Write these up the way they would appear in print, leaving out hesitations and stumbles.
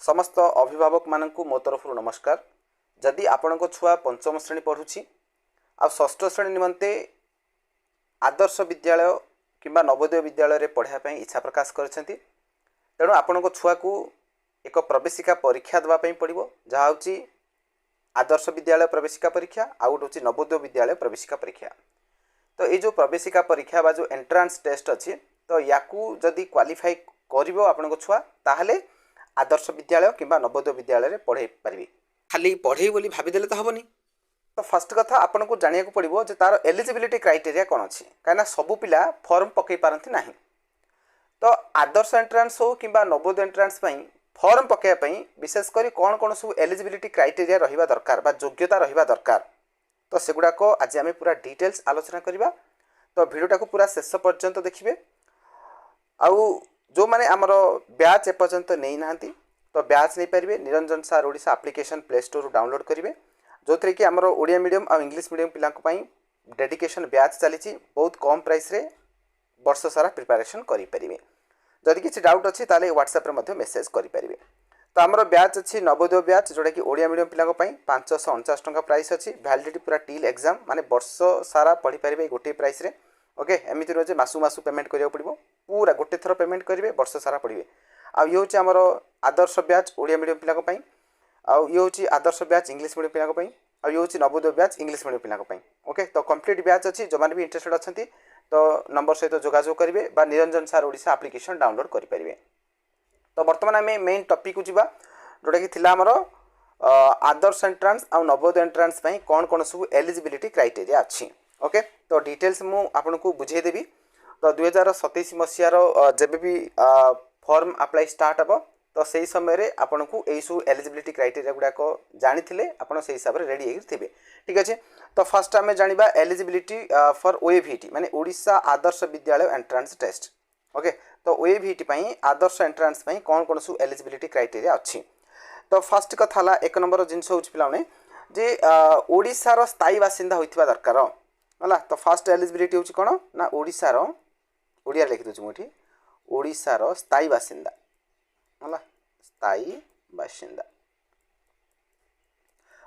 समस्त अभिभावक मानक मो तरफ नमस्कार। जदि आपण छुआ पंचम श्रेणी पढ़ुची आ षष्ठ श्रेणी निमंते आदर्श विद्यालय किंबा नवोदय विद्यालय रे पढ़ाई इच्छा प्रकाश करछंती, तेणु आपण छुआ को एक प्रवेशिका परीक्षा देवा पड़ो जहाँ हूँ आदर्श विद्यालय प्रवेशिका परीक्षा आउ गोटे नवोदय विद्यालय प्रवेशिका परीक्षा। तो ये जो प्रवेशिका परीक्षा बा जो एंट्रांस टेस्ट अच्छी तो या जदि क्वालिफाई कर आपण छुआ ताहले आदर्श विद्यालय किंबा नवोदय विद्यालय में पढ़े पारि। खाली पढ़े बोली भाविदेले तो हेनी। तो फर्स्ट कथा आपन को जानिया को पड़ो जे तार एलिजिबिलिटी क्राइटेरिया कौन अच्छी, कहीं सबू पिला फॉर्म पकई पारती ना। तो आदर्श एंट्रांस हो कि नवोदय एंट्रांस फॉर्म पकड़ापी विशेषकर कौन कौन सब एलिजिबिलिटी क्राइटेरिया रहिबा दरकार बा योग्यता रहिबा दरकार, तो सेगुड़ाक आज आम पूरा डिटेल्स आलोचना करवा। तो भिडियोटा को पूरा शेष पर्यंत देखिए। आउ जो मैंने आमर ब्याच एपर्यंत नहीं नांती तो ब्याच नहीं पारे निरंजन सार Odisha application play store download करेंगे, जो थी कि आमर ओडिया मीडियम और इंग्लिश मीडियम पिलांई डेडिकेशन ब्याच चली बहुत कम प्राइस रे वर्ष सारा प्रिपरेशन करें। जदि किसी डाउट अच्छी ताले व्हाट्सएप रे मेसेज करेंगे। तो आमर ब्याच अच्छी नवोदय ब्याच जोटा कि ओडिया मीडियम पिलांई 549 टंका प्राइस अच्छी। वैलिडिटी पूरा टिल एग्जाम माने वर्ष सारा पढ़ी पारे गोटे प्राइस रे। ओके, एमती नुहे मासु मासु पेमेंट करा पड़ो, पूरा गोटे थर पेमेंट करेंगे वर्ष सारा पढ़े। आउ ये हूँ आमर आदर्श ब्याच ओडिया मीडियम पिलांई, आउ ये हूँ आदर्श ब्याच इंग्लिश मीडियम पिलांई, आउ ये हूँ नवोदय ब्याच इंग्लिश मीडियम पिलांई। ओके, तो कंप्लीट ब्याच अच्छी। जो मैंने भी इंटरेस्टेड अच्छा तो नंबर सहित जोगाजोग करेंगे बा निरंजन सार ओडिशा एप्लिकेशन डाउनलोड करेंगे। तो बर्तमान आम मेन टॉपिक को जीवा जोटा कि आमर आदर्श एंट्रांस आउ नवोदय एंट्रांस कौन कौन सब एलिजिबिलिटी क्राइटेरिया अच्छी। ओके, तो डिटेल्स मु आपको बुझेदेवी। तो 2027 मसीहार जब भी फॉर्म अप्लाई स्टार्ट हम तो सही समय आपन को यही सब एलिजिबिलिटी क्राइटेरिया गुड़ाक जानी आपड़ से हिसाब से रेडी थे। ठीक अच्छे, तो फर्स्ट आम जाना एलिजिबिलिटी फॉर ओएवीटी माने Odisha Adarsh Vidyalaya entrance test. Okay, तो ओएवीटी आदर्श एंट्रांस कौन कौन सब एलिजिबिलिटी क्राइटेरिया अच्छी। तो फर्स्ट कथा है एक नंबर जिनस हूँ पे जे ओडिशार स्थायी बासिंदा होता दरकार है। तो फर्स्ट एलिजिबिलिटी हूँ कौन ना ओडिशार ओडिया लिखि दूसरी मुझे ओडिशार स्थायी बासिंदा है। स्थायी बासिंदा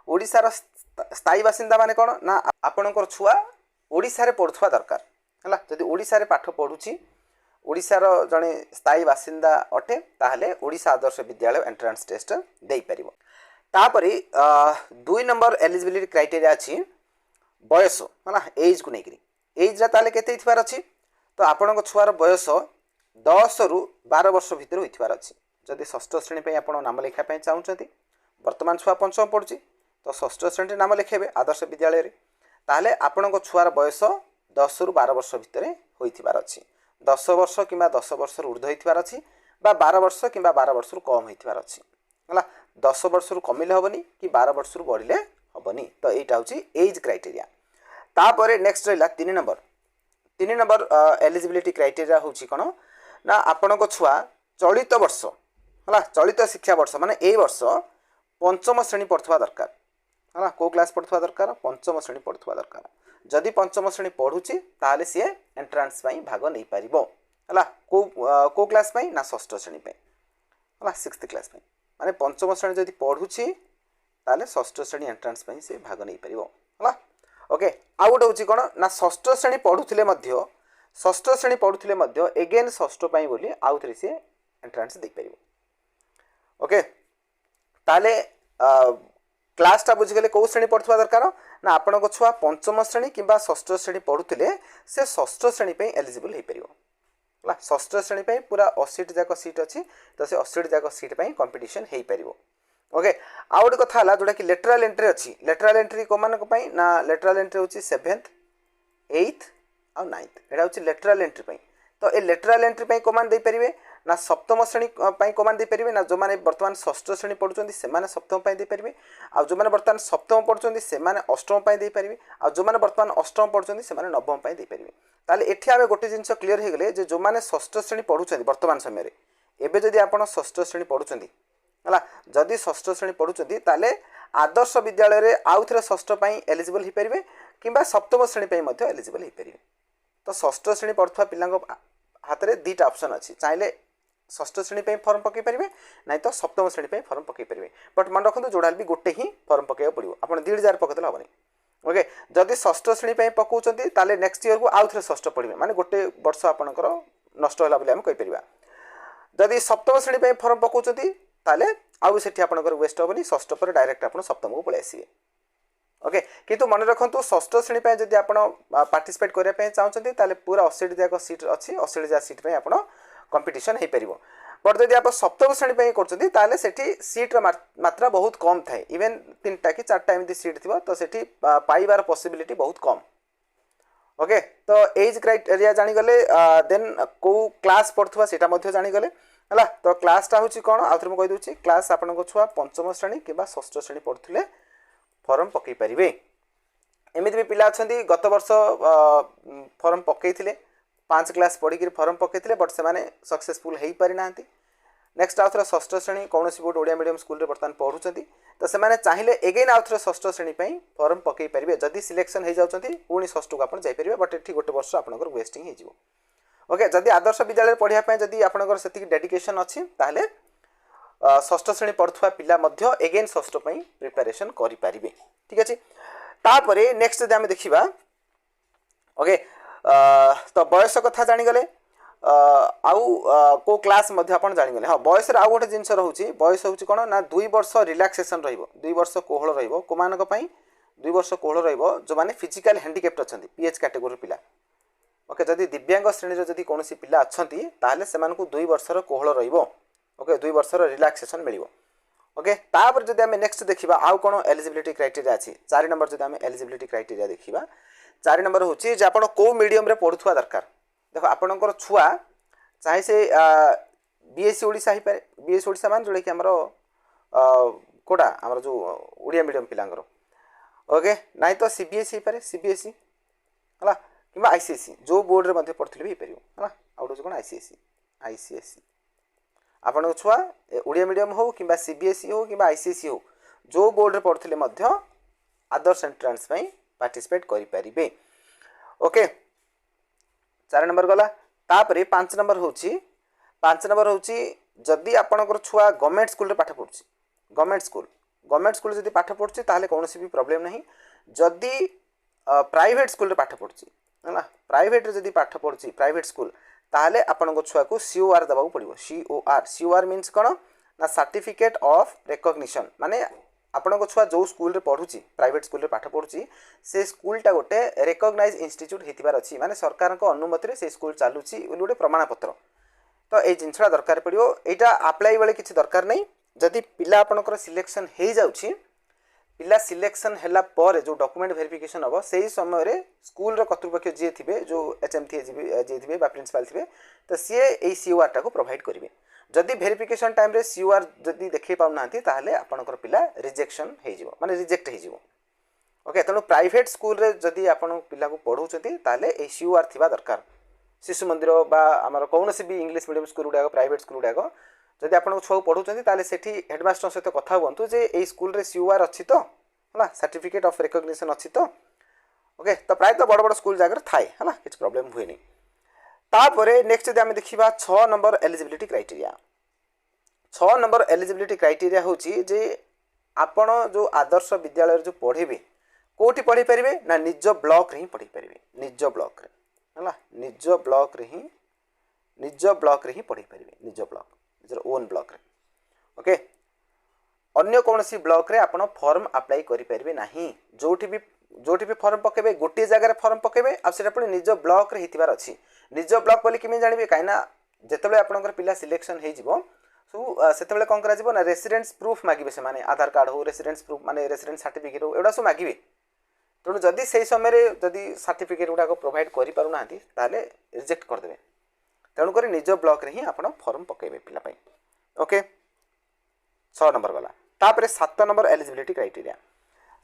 ओडिशार स्थायी बासिंदा माने कौन ना आपणकर छुआ ओडिशा रे पढ़ुवा दरकार है। जदि ओडिशा रे पाठ पढ़ुची ओडिशार जड़े स्थायी बासिंदा अटे ताहले ओडिशा आदर्श विद्यालय एंट्रांस टेस्ट दे पारिबो। तापरे 2 नंबर एलिजिबिलिटी क्राइटेरिया अच्छी बयस है एज को लेकर। एज ताले केते थिबार अच्छी तो आपण छुआर बयस 10 रु 12 वर्ष भितर होइथिबार अच्छी। जदि षष्ठ श्रेणी आप नाम लिखापी चाहते बर्तमान छुआ पंचम पढ़ुची तो षष्ठ श्रेणी नाम लिखेबे आदर्श विद्यालय रे, ताहले आपण छुआर बयस 10 रु 12 वर्ष भितर होइथिबार अच्छी। 10 वर्ष कि 10 वर्ष ऊर्ध्व होइथिबार अच्छी बा 12 वर्ष कि 12 वर्ष कम होइथिबार अच्छी है। 10 वर्ष कमिले हेनी कि 12 वर्ष बढ़िले हेनी। तो यहाँ हूँ एज क्राइटेरिया। तापर नेक्स्ट रहा 3 नंबर एलिजिबिलिटी क्राइटेरिया हूँ कौन ना आपण छुआ चलित वर्ष है चलित शिक्षा वर्ष माने ए वर्ष पंचम श्रेणी पढ़ुवा दरकार है। को क्लास पढ़ुवा दरकार पंचम श्रेणी पढ़ुवा दरकार। जदि पंचम श्रेणी पढ़ुची ताहले सी एंट्रांस भाग नहीं पार है। को क्लास ना षष्ठ श्रेणी है 6th क्लास माने पंचम श्रेणी जदि पढ़ुची ताहले षष्ठ श्रेणी एंट्रांस से भाग नहीं पार है। ओके, आउ गोटे हूँ कौन ना षष्ठ श्रेणी पढ़ुले एगेन षष्ठ बोली आउ थे सी एंट्रांस दे पार। ओके, ताले क्लासटा बुझीगले कौ श्रेणी पढ़ुवा दरकार ना आपण छुआ पंचम श्रेणी कि षष्ठ श्रेणी पढ़ुले से षष्ठ श्रेणी एलिजिबल हो पार। षष्ठ श्रेणी पूरा 80 जाक सीट अच्छी तो से 80 जाक सीट कंपटीशन हो पार। ओके, आउ गोटे कथा है जोटा कि लेटराल एंट्री अच्छी। लेटराल एंट्री को मान ना लेटराल एंट्री हूँ 7th 8th और 9th यहाँ हूँ लेटराल एंट्री। तो ये लेटराल एंट्री कमान दे पारे ना सप्तम श्रेणी कमान दे पारे ना जो मैंने बर्तमान षष्ठ श्रेणी पढ़ुं से सप्तम दे पारे आ जो मैंने बर्तमान सप्तम पढ़ुं से अष्टम दे पारे आ जो मैंने बर्तमान अष्टम पढ़ुं से नवम दे पारे। ताले एठी आमे गोटे जिनस क्लीयर हो गले जो मैंने षष्ठ श्रेणी पढ़ुं वर्तमान समय एवं जदि आप षष्ठ श्रेणी पढ़ुं है जदि षष्ठ श्रेणी पढ़ुं ताले आदर्श विद्यालय रे आउ थे षष्ठ एलिजिबल हो पारे कि सप्तम श्रेणी एलिजिबल हो पारे। तो षष्ठ श्रेणी पढ़ुवा पिला हाथ में 2टा ऑप्शन अच्छी, चाहे षष्ठ श्रेणी पे फॉर्म पकई पारे ना तो सप्तम श्रेणी पे फॉर्म पकई पारे बट मन रखु जोड़ा भी गोटे ही फॉर्म पकड़ा पड़ो आप 2000 पकईदे हेनी ओके जदि षष्ठ श्रेणी पे पकाउछन्ती ताले नेक्स्ट ईयर को आउ थे षष्ठ पढ़े माने गोटे वर्ष आपणकर नष्ट होला बोली हम कहि परिबा जदि सप्तम श्रेणी पे फॉर्म पकाउछन्ती ताले आउ सेठी आपणकर वेस्ट होबनी षष्ठ पर डायरेक्ट आपण सप्तम को पळे आसीबे ओके किंतु मन रखु षष्ठ श्रेणी पे जदि आपण पार्टिसिपेट करिया पे चाहछन्ती ताले पूरा 80 जाक सीट अछि 80 जा सीट पे आपण कंपटीशन हे परिबो बट जदि आप सप्तम श्रेणी पे करछन्ती ताले सेठी सीट मात्रा बहुत कम थाए इवन 3टा कि 4टा एमती सीट थिबो तो सेठी पाइबार पॉसिबिलिटी बहुत कम ओके तो एज क्राइटेरिया जानी गले देन को क्लास पढ़ुवा सेटा मध्ये जानी गले हला तो क्लासटा होची कोन आउथर म कहि दोची क्लास आपनको छुआ पंचम श्रेणी किबा षष्ठ श्रेणी पढ़ुथिले फॉर्म पकई पारिबे एमिति भी पिला अछंती गत वर्ष फॉर्म पकईथिले 5 क्लास पढ़ी फॉर्म पकईथिले बट से माने सक्सेसफुल हेई पारि नांती नेक्स्ट आउथर षष्ठ श्रेणी कौन गोटे ओडिया मीडियम स्कूल रे बर्तमान पढ़ुचंती तो से चाहिए एगेन आउथर षष्ठ श्रेणी पे फॉर्म पकई पारे जदि सिलेक्शन हो जाती पुणी षष्ठ को आप जापर बट ये गोटे वर्ष आपंकर वेस्टिंग हो ओके जदि आदर्श विद्यालय पढ़ाई जदि आपंकर से डेडिकेशन अच्छी ताहले षष्ठ श्रेणी पढ़ुवा पिला मध्य एगेन षष्ठ पे प्रिपरेशन करें ठीक अच्छे तापरे नेक्स्ट जब आम देखा ओके तो बयस कथा जानीगले को क्लास मध्य आपण जानीगले हाँ बयस आउ गोटे जिनस रोचे बयस हूँ कौन ना 2 वर्ष रिलैक्सेशन रहिबो 2 वर्ष कोहल रहिबो को मानक पई 2 वर्ष कोहल रहिबो जो माने फिजिकल हैंडिकैप्ट अछंती पीएच कैटेगरी पिला ओके जदि दिव्यांग श्रेणी रो जदि कोनोसी पिला अछंती ताले सेमान को 2 वर्ष रो कोहल रहिबो ओके 2 वर्ष रो रिलैक्सेशन मिलिबो ओके तापर जदि हम नेक्स्ट देखिबा आउ कोन एलिजिबिलिटी क्राइटेरिया अछि 4 नंबर जदि हम एलिजिबिलिटी क्राइटेरिया देखिबा 4 नंबर होची जे आपण को मीडियम रे पढुथुवा दरकार देखो आपणकर छुआ चाहे से बीएससी ओडिशा ही पारे बीएससी ओडिशा मान जोड़े कि हमरो कोडा हमरो जो ओडिया मीडियम पिलांगर ओके नाइ तो सीबीएसई पारे सीबीएसई हला किबा आईसीएसई जो बोर्ड रे मध्ये पढ़थिले भी परियो हला आउट कोन आईसीएसई आईसीएसई आपन छुआ ओडिया मीडियम हो किबा सीबीएसई हो किबा आईसीएसई हो जो बोर्ड रे पढ़थिले मध्ये आदर्श एंट्रेंस में पार्टिसिपेट करि परिबे ओके 4 नंबर गला तापरे 5 नंबर होची जदि आपनकर छुआ गवर्नमेंट स्कूल रे पाठ पढुची गवर्नमेंट स्कूल जदि पाठ पढुची ताले कोनोसी भी प्रॉब्लम नहीं जदि प्राइवेट स्कूल रे पाठ पढुची हला प्राइवेट रे जदि पाठ पढुची प्राइवेट स्कूल ताले आपनकर छुआ को सीओआर दबाउ पड़िबो सीओआर मींस कोन ना सर्टिफिकेट ऑफ रिकॉग्निशन माने आपनकर छुआ जो स्कूल रे पढुची प्राइवेट स्कूल रे पाठ पढुची से स्कूलटा गोटे रिकॉग्नाइज इंस्टीट्यूट हेतिबार अछि माने सरकार को अनुमति रे से स्कूल चालुची गोटे प्रमाण पत्र तो ए जिनसडा दरकार पड़ियो एटा अप्लाई बेले किछि दरकार नहीं जदि पिला आपनकर सिलेक्शन हे जाउची पिला सिलेक्शन हैला पर जो डॉक्यूमेंट वेरिफिकेशन हबो सेही समय रे स्कूल रो कर्तृपक्ष जे थिबे जो एचएम थे जे थिबे बा प्रिंसिपल थिबे तो सी ए सीओआर टा को प्रोवाइड करिवे जदि वेरिफिकेशन टाइम रे सीओआर जदि देखै पाउ नांती ताहले आपनकर पिला रिजेक्शन हे जिवो माने रिजेक्ट हे जिवो ओके तेणु प्राइवेट स्कूल रे जदि आपण पिला को पढ़ौछथि ताहले ए सीओआर थिबा दरकार शिशु मंदिर बा हमर कोनोसी भी इंग्लिश मीडियम स्कूल उडाको प्राइवेट स्कूल उडाको जदि आपण छुआ पढ़ौछथि ताहले सेठी हेडमास्टर सहित कथा हुंतु जे ए स्कूल रे सीओआर अछि तो हला सर्टिफिकेट ऑफ रिकॉग्निशन अछि तो ओके तो प्राय तो बड़ बड़ स्कूल जागर थाए हला किछ प्रॉब्लम हुए नहीं तापरे नेक्स्ट जदि हम देखिबा 6 number eligibility criteria 6 number eligibility criteria होची जे आपण जो आदर्श विद्यालय जो पढ़ेबे कोठी पढ़ी परिबे ना निज ब्लॉक रे ही पढ़ी परिबे निज ब्लॉक रे हला निज ब्लॉक रे ही पढ़ी परिबे निज ब्लॉक निजर ओन ब्लॉक रे ओके अन्य कोनसी ब्लॉक रे आपण फॉर्म अप्लाई करि परिबे नाही जोठी भी फॉर्म पकेबे गोटे जगह फॉर्म पकेबे आ सेटा पुनी निज ब्लॉक रे हितिबार अछि निज ब्लॉक बोली किमे जानिबे काइना जेतेबेले आपनकर पिला सिलेक्शन हे जिवो सो सेतेबेले कोन करा जिवो ना रेसिडेंस प्रूफ मागिबे से माने आधार कार्ड हो रेसिडेंस प्रूफ माने रेसिडेंस सर्टिफिकेट हो एडा सो मागिबे तेणु जदि से समय जदि सर्टिफिकेट गुड़ा प्रोवाइड करि पारु नांती ताले रिजेक्ट कर देबे तेणु करी निज ब्लॉक रे ही आपण फॉर्म पकेबे पिला पई ओके 6 नंबर वाला तापरे 7 नंबर एलिजिबिलिटी क्राइटेरिया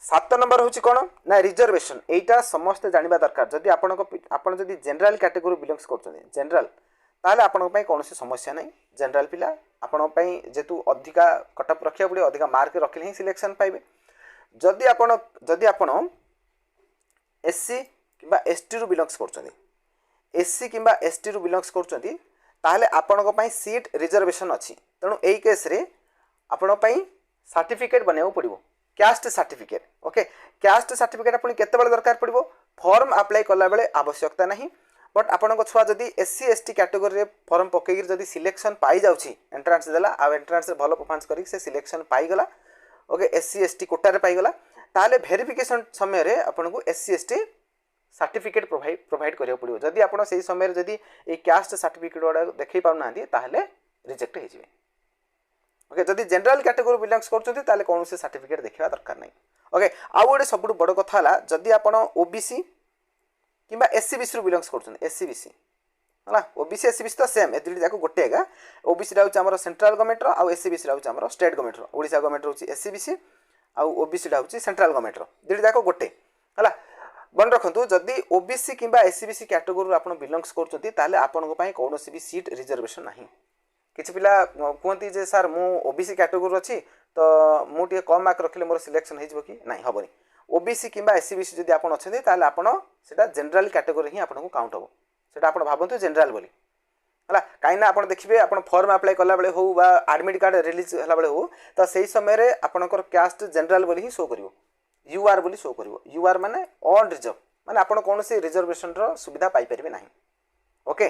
7 नंबर होची कोन ना रिजर्वेशन एटा समस्त जानिबा दरकार जदि आपण जदि जनरल कैटेगरी बिलोंग्स करछन जनरल ताले आपण पई कोनोसी समस्या नहीं जनरल पिला आपण पई जेतु अधिका कटअप रखिया पड़े अधिका मार्क रखले ही सिलेक्शन पाइबे जदि आपण एससी किबा एसटी रु बिलोंग्स करछन एससी किबा एसटी रु बिलोंग्स करछन ताहले आपनको पई सीट रिजर्वेशन अछि तेणु एई केस रे आपण पई सर्टिफिकेट बनेउ पड़िबो caste certificate okay caste certificate आपण केते बेले दरकार पड़िबो फॉर्म अप्लाई कला बेले आवश्यकता नहीं बट आपनको छुआ जदी एससी एसटी कैटेगरी रे फॉर्म पकेगिर जदी सिलेक्शन पाई जाउची एंट्रेंस देला आ एंट्रेंस रे भलो परफॉर्मेंस करी से सिलेक्शन पाई गला ओके एससी एसटी कोटा रे पाई गला ताले वेरिफिकेशन समय रे आपनको एससी एसटी सर्टिफिकेट प्रोवाइड करियो पड़िबो जदी आपण सेही समय रे जदी ए कास्ट सर्टिफिकेट वाडा देखै पाउ नांदी ताले रिजेक्ट हे जिवे ओके जदी जनरल कैटेगरी बिलोंग्स करछथि ताले कोन से सर्टिफिकेट देखिबा दरकार नै ओके आ गोटे सबुठ बड़ कथा हला जदी आपण ओबीसी किंबा एससीबीसी रु बिलोंग्स करछन एससीबीसी हला ओबीसी एससीबीसी तो सेम ए दुटी जाको गोटे हेगा ओबीसी राउच हमर सेंट्रल गवर्नमेंट रो आ एससीबीसी राउच हमर स्टेट गवर्नमेंट रो ओडिसा गवर्नमेंट रोची एससीबीसी आ ओबीसी राउच सेंट्रल गवर्नमेंट रो दुटी जाको गोटे हला मन रखंतु जदी ओबीसी किंबा एससीबीसी कैटेगरी आपण बिलोंग्स करछथि ताले आपनको पई कोनोसी भी सीट रिजर्वेशन नाही किछि पिला कहती जे सर मु ओबीसी कैटेगरी अछि तो मु टिके कम मार्क रखिले मोर सिलेक्शन हे जबो कि नाही हबनी ओबीसी किंबा एससीबीसी जदी आपण अछथि ताले आपण सेटा जनरल कैटेगरी ही आपनको काउंट हबो सेटा आपण भाबंतु जनरल बोली हला काइना आपण देखिबे आपण फॉर्म अप्लाई करला बेले हो बा एडमिट कार्ड रिलीज हला बेले हो तो सेही समय रे आपनकर कास्ट जनरल बोली ही शो करिवो यूआर बोली शो करिवो यूआर माने ऑन रिजर्व माने आपण कोनोसी रिजर्वेशन रो सुविधा पाई परिबे नाही ओके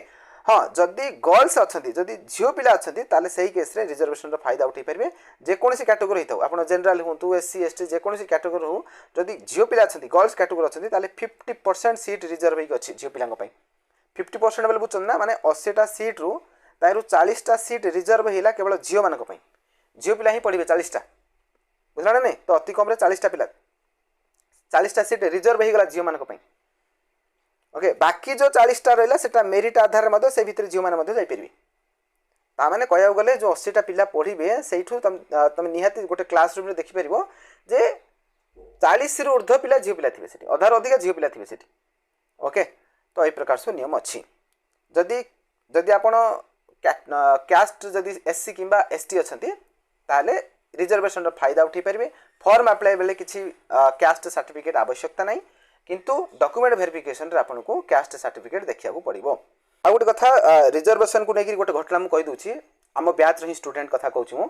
हाँ जदि गर्ल्स अच्छा जदि झील पिला अच्छा ताले सही केस रे रिजर्वेशन रो फायदा उठे पारे जेकोसी कैटेगरी होता आप जनरल हूँ एससी एसटी जेकोसी कैटेगरी हो जदि झील पिला अच्छा गर्ल्स कैटेगरी अच्छा ताले 50% सीट रिजर्व होगी अच्छी झील पिला 50% बोले बुझुन ना माने 80टा सीट रु तारु 40टा सीट रिजर्व होला केवल झील मान झील पिला ही पढ़े 40टा बुझला ना नहीं तो अति कम 40टा पिला 40टा सीट रिजर्व होगा झील मान ओके बाकी जो 40टा रहा सेटा मेरिट आधार में से भितर झील मैंने जापर ताने कह गले जो 80टा पिला पढ़े से तुम निहाती गोटे क्लासरूम देखिपर जे 40 रु ऊर्ध्व पिला झील पिला थे अधार अधिका झील पिला थे ओके तो यही प्रकार सब नियम अच्छी जदि जदि आपण कास्ट जदि एससी किंबा एसटी अच्छा ताले रिजर्वेशन फायदा उठे पारे फॉर्म अप्लाई बेले किसी कास्ट सर्टिफिकेट आवश्यकता नहीं किंतु डॉक्यूमेंट वेरिफिकेशन रे आपन को कास्ट सर्टिफिकेट देखिया को पड़िबो आ गोटे कथा रिजर्वेशन को लेकिन गोटे घटना मु कहि दूची आम बैच रही स्टूडेंट कथा कहूँ मु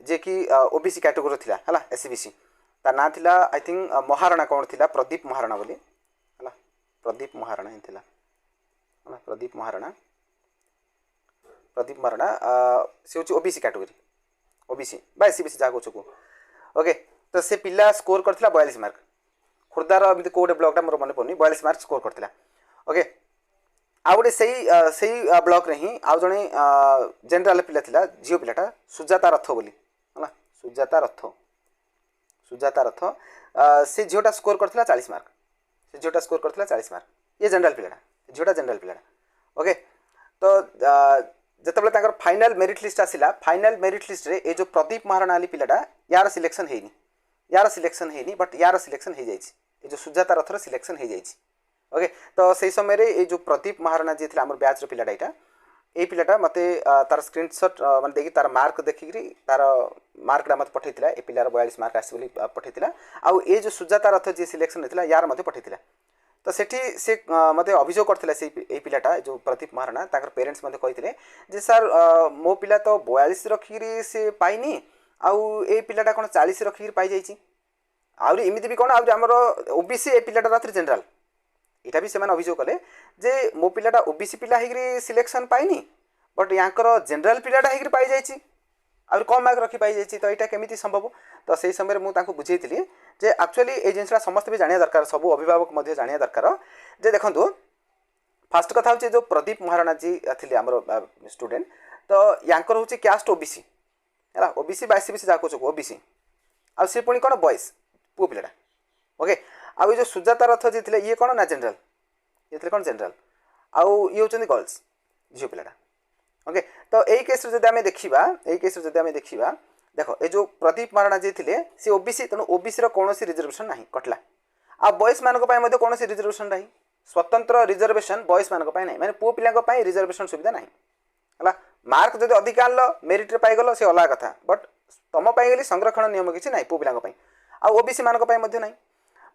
जे कि ओबीसी कैटेगरी थिला हला एससीबीसी ता ना थिला आई थिंक महाराणा कौन थिला प्रदीप महाराणा बोली हला प्रदीप महाराणा ही थिला हला प्रदीप महाराणा से होची ओबीसी कैटेगरी ओबीसी बा एससीबीसी जा को ओके तो से पिला स्कोर करथिला 42 मार्क खुर्दार एमती कोटे ब्लॉकटा मोर मन पड़नी 42 मार्क स्कोर करथिला ओके आ गोटे सही ब्लॉक रे ही आ जने जनरल पिला थिला जियो पिलाटा सुजाता रथ बोली हला सुजाता रथ से झियोटा स्कोर करथिला 40 मार्क से झियोटा स्कोर करथिला 40 मार्क ये जनरल पिलाटा झियोटा जनरल पिलाटा ओके तो जतबले ताकर फाइनल मेरिट लिस्ट आसिला फाइनल मेरिट लिस्ट रे ए जो प्रदीप महाराणा वाली पिलाटा यार सिलेक्शन हेनी बट यार सिलेक्शन हो जाइए ये जो सुजाता रथर सिलेक्शन हो जाइए ओके तो से समय रे ये जो प्रदीप महाराणा जी थे आम बैच पिलाटा यहाँ ये पिलाटा मत तार स्क्रीनशॉट माने देखि तार मार्क देखिकी तार मार्कटा मत पठेइथिला ए पिलार 42 मार्क आसी बोली पठेइथिला आउ ए जो सुजाता रथ जी सिलेक्शन होता यार मत पठेइथिला तो सेठी से मत अभियोग करथिला से ए पिलाटा जो प्रदीप महाराणा ताकर पेरेंट्स मते कहिथिले जे सर मो पिला तो 42 रखिरी से पाइनी आउ ए पिलाटा कोन 40 रखिरी पाई जाइछि आउरी एमिति भी कोन आउरी हमर ओबीसी ए पिलाटा रात्री जनरल इटा भी सेमान अभियोग कले जे मो पिलाटा ओबीसी पिला हेगिरी सिलेक्शन पाइनी बट यांकर जनरल पिलाटा हेगिरी पाई जाइछि आउरी कम मार्क रखि पाई जाइछि तो एटा केमिति संभव तो सेही समय मु तांको बुझेइथिली जे एक्चुअली ए जिनसरा समस्त भी जानिया दरकार सब अभिभावक मध्ये जानिया दरकार जे देखंतु फर्स्ट कथा होछि जो प्रदीप महाराणा जी थिले हमर स्टूडेंट तो यांकर होछि कास्ट ओबीसी हैला ओबीसी बा एससीबीसी जा को ओबीसी आ से पुणी कोन बॉयज पु पिलाटा ओके आ जो सुजाता रथ जी थिले ये कोन ना जनरल ये थिले कोन जनरल आउ ये होचंदी गर्ल्स झियो पिलाटा ओके तो एई केस रे जदि आमे देखिबा देखो ये जो प्रदीप महाराणा जी थिले से ओबीसी तेणु ओबीसी रो कोनोसी रिजर्वेशन नाही कटला आ बॉयज मानक पय मध्ये कोनोसी रिजर्वेशन नाही स्वतंत्र रिजर्वेशन बॉयज मानक पय नाही माने पु पिलाक पय रिजर्वेशन सुविधा नाही हला मार्क जदि अधिक आनलो मेरिट रे पाई गलो से अलग कथा बट तम पाई गेली संरक्षण नियम किछि नाही पु पिलाक पय आ ओबीसी मानक पय मध्ये नाही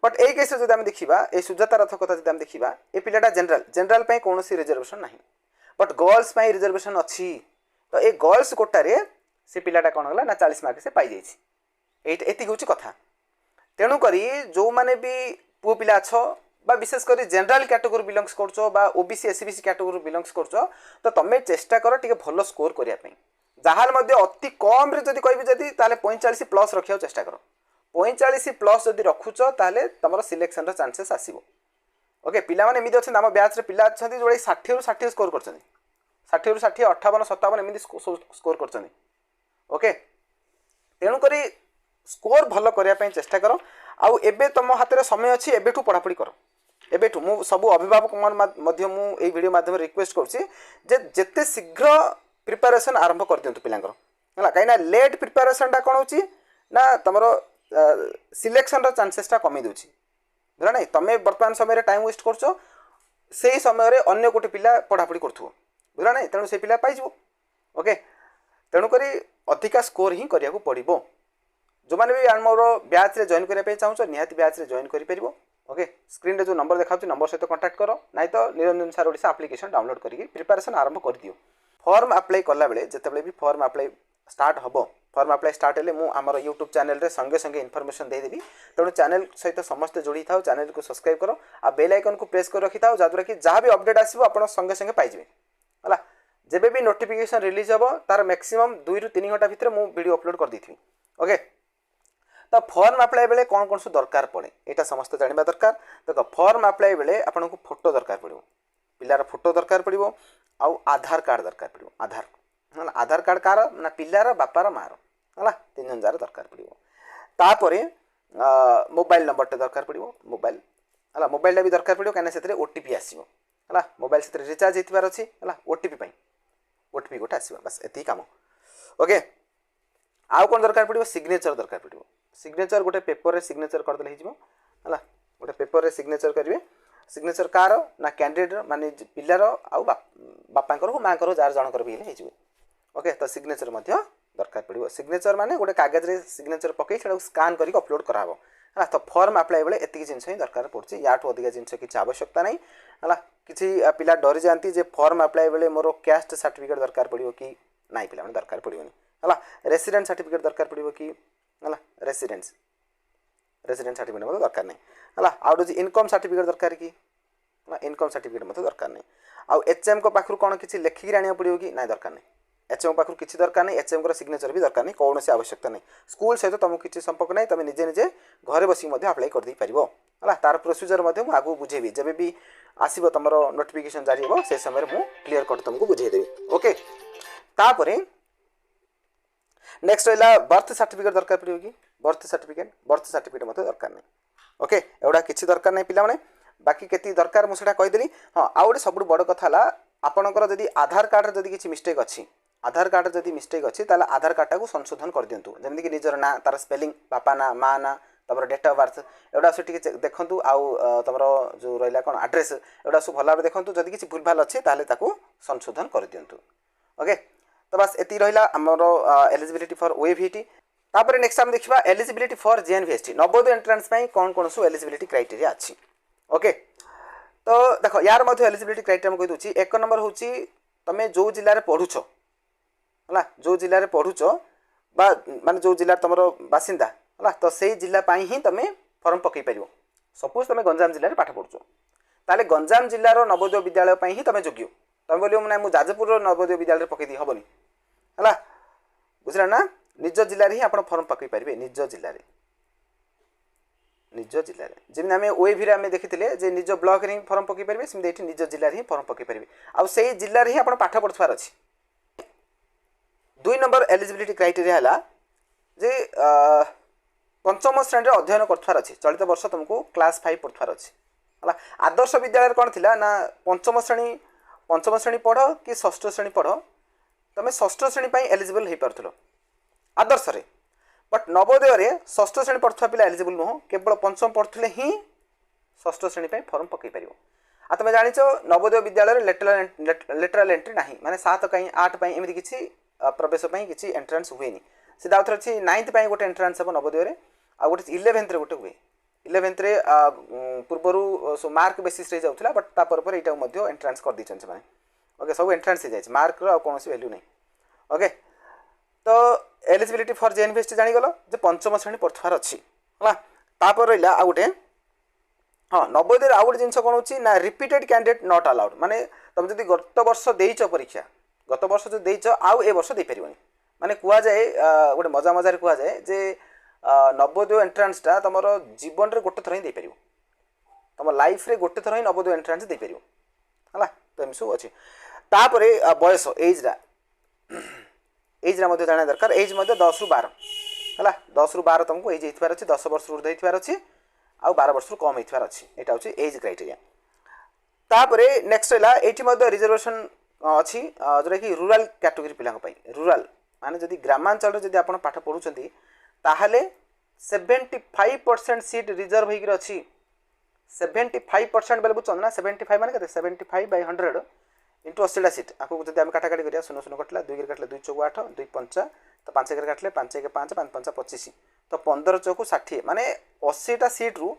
बट एई केस जदि आमे देखिबा ए सुजाता रथ कथा जदि आमे देखिबा ए पिलाटा जनरल पय कोनोसी रिजर्वेशन नाही बट गर्ल्स रिजर्वेशन अच्छी तो ये गर्ल्स कोटारे से पिलाटा कौन है ना 40 मार्क से पाई जाइए एति हूँ कथा तेणुक जो मैंने भी पुओ पिला अच्छ बा विशेषकर जनरल कैटेगोरी बिलंग्स कर ओबीसी एससीबीसी कैटेगोरी बिलंग्स कर तो तुम चेष्टा कर टे भल स्कोर करने जहाँ अति कम जब कहि 45 प्लस रखा चेष्टा कर 45 प्लस जब रखुच ताले तुम सिलेक्शन चांसेस आसो ओके पिला माने एमती अच्छा आम ब्याच पिला अच्छा जो 60 ରୁ 60 स्कोर कर 60 ରୁ 60 58 57 एमती स्कोर कर ओके तेणुक स्कोर भल करने चेष्टा कर आउ एबे तुम हाथ में समय अच्छी एबेठू पढ़ापढ़ी कर एबेठू मु सब अभिभावक मु वीडियो माध्यम रिक्वेस्ट करते शीघ्र प्रिपरेशन आरंभ कर दिंतु पिलांकर है कहीं लेट प्रिपरेशन कौन हो ना तुम सिलेक्शन चांसेसटा कमी दूची बुझा ना तुम बर्तमान समय टाइम वेस्ट कर से समय अन्य गोटे पिला पढ़ापढ़ी कर बुझा ना तेणु से पिला पाइज ओके तेणुक अधिका स्कोर ही करने पड़ो जो मैंने भी आम ब्याच रे जॉइन करने चाहूँ निहाती ब्याच रे जॉइन कर ओके स्क्रीन रे जो नंबर देखा नंबर सहित कांटेक्ट कर ना तो निरंजन सार ओडिशा एप्लिकेशन डाउनलोड करके प्रिपरेशन आरंभ कर दियो फॉर्म अप्लाई कला बेले जितेबाला भी फॉर्म अप्लाई स्टार्ट हम फॉर्म अप्लाई स्टार्ट हेले मु आमर यूट्यूब चैनल रे संगे संगे इनफॉरमेशन देदेवी तेणु चैनल सहित समस्ते जोड़ी था चैनल को सब्सक्राइब करो आ बेल आइकन को प्रेस कर रखी था जहाँद्वारा कि जहाँ भी अपडेट आसो आप संगे संगे पाइबे है जब भी नोटिफिकेशन रिलीज हम तार मैक्सिमम 2 ରୁ 3 घंटा भितर मु वीडियो अपलोड कर दी ओके तो फॉर्म अप्लाई बेले कौन कौन सब दरकार पड़े यहाँ समस्त जानवा दरकार देखो फॉर्म अप्लाई बेले आपन को फोटो दरकार पड़ो पिलार फोटो दरकार पड़ो आउ आधार कार्ड दरकार पड़ो आधार है आधार कार्ड कार ना पिलार बापार मार है 3 जन जार दरकार पड़ो तापर मोबाइल नंबर दरकार पड़ो मोबाइल है मोबाइल भी दरकार पड़ो कहीं ओटीपी आसो है मोबाइल से रिचार्ज होतार अच्छी है ओटीपी गोटे आस बस एति काम ओके आउ कौन दरकार पड़ो सिग्नेचर दरकार पड़ो सिग्नेचर गोटे पेपर रे सिग्नेचर करदे है गोटे पेपर रे सिग्नेचर करेंगे सिग्नेचर कार ना कैंडिडेट माने पिलार आउ बापांकर माँ जार जनकर भी हो ओके तो सिग्नेचर दरकार पड़ो सिग्नेचर माने गोटे कागज रे सिग्नेचर पकई स्कान करके अपलोड कराबो है तो फॉर्म अप्लाई बेले एतिक जिनस ही दरकार पड़े या अधिका जिनस किसी आवश्यकता नहीं है किसी पिला डरी जाती जे फॉर्म अप्लाई बेले मोर कैस्ट सर्टिफिकेट दरकार पड़ो कि नाई पिला दरकार पड़ोनी है रेसिडेंट सर्टिफिकेट दरकार पड़ो कि है रेसिडेंस सर्टिफिकेट दरकार नहीं है आउ इनकम सर्टिफिकेट दरकार कि इनकम सर्टिफिकेट दरकार नहीं आउ एचएम को पाखु कौन किसी लेखिक आने पड़ो कि ना दरकार नहीं एचएम पाखु किसी दरकार नहीं एचएम को सिग्नेचर भी दरकार नहीं कौन से आवश्यकता नहीं स्कूल सहित तुमको किसी संपर्क नहीं तुम निजे निजे घर बसिक अप्लाई कर दे पार है तार प्रोसीजर आगू बुझेबी जब भी आसो तुम नोटिफिकेशन जारी हो से समय मुझे क्लीयर कट तुमको बुझेदेवी ओके तापर नेक्स्ट रहा बर्थ सर्टिफिकेट दरकार पड़ो कि बर्थ सर्टिफिकेट दरकार नहीं ओके एवढा किसी दरकार नहीं पिला बाकी केती दरकार मुझे कहीदेली हाँ आउ गोटे सब बड़ कथा आपणकर जदि आधार कार्ड जदि किसी मिस्टेक अच्छी आधार कार्ड जदि मिस्टेक अच्छी ताला आधार कार्ड को संशोधन कर दिंतु जमीक निजर ना तार स्पेलिंग बापा ना माँ ना तुम डेट ऑफ बर्थ एवढा सब टे देखु आउ तुम जो रहा कौन एड्रेस एवढा सब भल भाव देखु जदि किसी भूल भाल अच्छी ताले ताको संशोधन कर दिंतु ओके तो बस एति रहा आमर एलिजिबिलिटी फॉर ओएवीटी तापर नेक्स्ट आम देखा एलिजिबिलिटी फॉर जेएनवीएसटी नवोदय एंट्रांस कौन कौन सब एलिजिबिलिटी क्राइटेरिया अच्छी ओके तो देख यार एलिजिबिलिटी क्राइटेरिया कही दूसरी एक नंबर हूँ तुम जो जिले में पढ़ुच है जो जिले में पढ़ुच माने जो जिला तुम बासिंदा है तो से जिला ही तुम फॉर्म पकई पार सपोज तुम गंजाम जिले में पाठ पढ़ुच ताले गंजाम जिलार नवोदय विद्यालय ही तुम योग्य तुम बोलो ना मुझे जाजपुर नवोदय विद्यालय पकईदी हेनी है बुझला ना निज जिले ही आप फॉर्म पकई पारे निज जिले जमी आम ओएवी आम देखी निज ब्लॉक रे फॉर्म पकई पारे सेमती निज जिले ही फॉर्म पकई पारे आउ से जिले ही आप पाठ पढ़ुवार अच्छी 2 नंबर एलिजिबिलिटी क्राइटेरिया है जे पंचम श्रेणी अध्ययन कर चलित वर्ष तुमको क्लास 5 पढ़ुवार अच्छी है आदर्श विद्यालय कौन थी ना पंचम श्रेणी पढ़ कि षष्ठ श्रेणी पढ़ तुम षष्ठ श्रेणी एलिजिबल हो पार आदर्श रे बट नवोदय षष्ठ श्रेणी पढ़ुवा पिला एलिजिबल नुह केवल पंचम पढ़ुले ही षष्ठ श्रेणी फॉर्म पकई पार आ तुम जाच नवोदय विद्यालय लेटराल एंट्री ना माने 7 कहीं 8 एमती किसी प्रवेश किसी एंट्रांस हुए सीधा आउे अच्छी 9th गोटे एंट्रांस हम नवोदय आ गोटे 11th गोटे हुए 11th पूर्वर मार्क बेसीस जाऊला बट तापर यहाँ एंट्रांस कर दी से ओके सब एंट्रांस हो जाए मार्क रो कौन वैल्यू नहीं ओके तो एलिजिबिलिटी फॉर जेएनवीएसटी जानीगल जे पंचम श्रेणी पढ़ुआर अच्छी है तापर रहा आ गए हाँ नवोदय आउ गोटे जिन कौन हो ना रिपीटेड कैंडिडेट नॉट अलाउड माने तुम जब गत वर्ष देच परीक्षा गत वर्ष जो देच आउ ए वर्ष दे पारिबनी माने कुआ जाए गोटे मजा मजार कुआ जाए जे नवोदय एंट्रांसटा तुम जीवन में गोटे थर ही दे पार तुम लाइफ रे गोटे थर ही नवोदय एंट्रांस दे पार है तो एम सब अच्छे तापर बयस एज्रा एज्रा जाना दरकार एज 10 ରୁ 12 है 10 ରୁ 12 तुमको एज होतार अच्छे 10 वर्ष ऊर्ध्व होतार अच्छे आउ 12 वर्ष कम होतार अच्छे यहाँ हूँ एज क्राइटेरिया तापर नेक्स्ट रहा रिजर्वेशन अच्छी जोटा कि रूराल कैटेगरी पिला रूराल माने जदि ग्रामांचल जदि आप पाठ पढ़ुंट ताहले 75% सीट रिजर्व होकर अच्छी 75% बेले बुझ ना 75 माने 75/100 इंटू 80 सीट आपको जब आम काटाकाटी करिया 0 कटला 2 कटले 2 चौक 8 2 5 तो 5 काटले 5 1 5 5 5 25 तो 15 चौक 60 माने 80टा सीट रु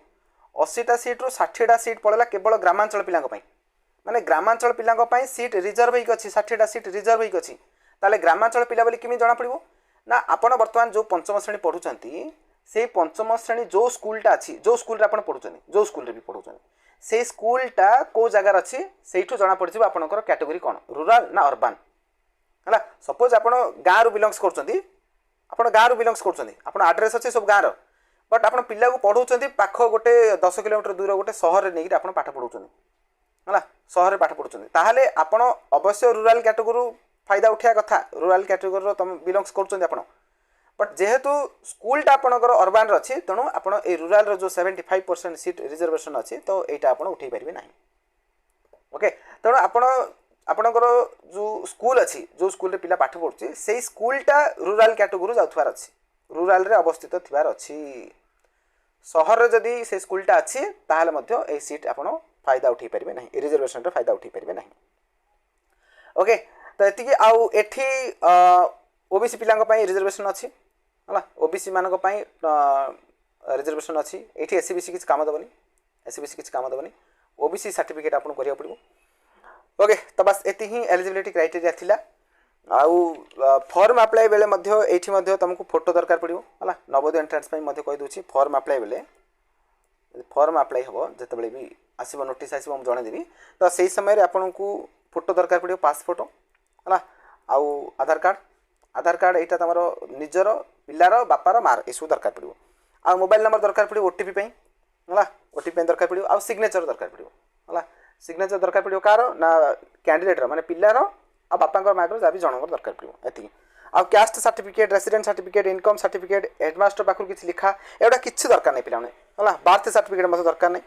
60टा सीट पड़ेगा केवल ग्रामांचल पिला माने ग्रामांचल पिला सीट रिजर्व होकर अच्छी 60टा सीट रिजर्व होकर अच्छी ताले ग्रामांचल पिला बोली किमी जना पड़ो ना आपण बर्तमान जो पंचम श्रेणी पढ़ुंट से पंचम श्रेणी जो स्कूलटा अच्छी जो स्कूल आप पढ़ुं जो स्कूल भी पढ़ुं से स्कूलटा कौ जगार अच्छी से जना पड़ आपंकर कैटेगोरी कौन रूराल ना अर्बान है सपोज आप गाँव बिलंगस कर गाँव बिलंगस कर आड्रेस अच्छे सब गाँव बट आप पिला को पढ़ाऊँ पाख गोटे 10 किलोमीटर दूर गोटे सहर में नहीं आप पाठ पढ़ाऊँ है सहर पाठ पढ़ुं ताहले आपण अवश्य रूराल कैटेगोरी फायदा उठा कथा रूराल कैटेगोरी तुम बिलंगस कर बट जेहेतु स्कूलटा आपणकर अर्बान अच्छी तेणु आप रूराल जो 75% सीट रिजर्वेशन अच्छी तो यहाँ आप उठे पारे ना ओके तेणु आपणकर जो स्कूल अच्छी जो स्कूल पिला पाठ पढ़ुचे से स्कूलटा रूराल कैटेगोरी जाऊार अच्छी रूराल रे अवस्थित थिबार अच्छी सहर जदि से स्कूलटा अच्छी ताहले सीट आप फायदा उठे पारे ना रिजर्वेशन फायदा उठे पारे ना ओके तो ये आउ एठी ओबीसी पिला रिजर्वेशन अच्छी है ओबीसी मानक रिजर्वेशन अच्छी ये एससीबीसी किसी काम देवनी एससीबीसी किसी काम देवनी ओबीसी सर्टिफिकेट आपको करिया पड़ो ओके तो बस एति ही एलिजिबिलिटी क्राइटेरिया थिला आउ फॉर्म अप्लाई बेले ये तुमको फोटो दरकार पड़ो है नवोदय एंट्रांस कही दूसरी फॉर्म अप्लाई बेले फॉर्म अप्लाई हम जिते भी आसो नोटिस आसो मुझे जनईदेवी तो से समय आपन को फोटो दरकार पड़ो पासफोट है आउ आधार कार्ड यहाँ तुम निजर पिलार बापार मार यू दरकार पड़ो आ मोबाइल नंबर दरकार पड़ो ओटीपी है ओटीपी दरकार पड़ो आ सिग्नेचर दरकार पड़ो है सिग्नेचर दरकार पड़ो कार ना कैंडिडेटर माने पिलार आ बापा मार्क जहाँ भी जनकर दरकार पड़ो ये आ caste certificate resident certificate income certificate headmaster पाखु किसी लिखा एगुड़ा किसी दरकार नहीं पिलाने है बार्थ सर्टिफिकेट मतलब दरकार नहीं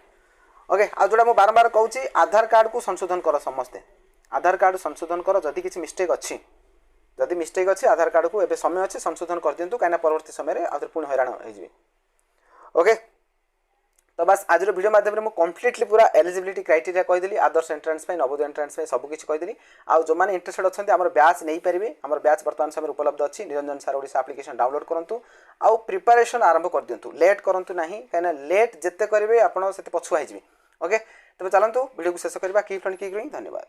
ओके आ जोड़ा मुझे बारंबार कहूँ आधार कार्ड को संशोधन कर समस्ते आधार कार्ड संशोधन कर जदि किसी मिस्टेक अच्छी जदि मिस्टेक अच्छी आधार कार्ड को एबे समय अच्छे संशोधन कर दिंतु कहीं परवर्ती समय आउे पुणी हैरान हो ओके तो बस आज वीडियो माध्यम में कम्प्लीटली पूरा एलिजिबिलिटी क्राइटेरिया कहीदेली आदर्श एंट्रांस नवोदय एंट्रांस सबकि कहीदेली आउ जो मैंने इंटरेस्टेड अच्छा आम बैच नहीं पारे आम बैच बर्तमान समय उपलब्ध अच्छी निरंजन सार ओडिशा एप्लिकेशन डाउनलोड करूँ आउ प्रिपरेशन आरंभ कर दिंतु लेट करूँ ना कहीं लेट जिते करेंगे आपड़ से पछुआ ओके तब चलतु वीडियो को शेष करवा कीप ऑन कीप ग्रोइंग धन्यवाद।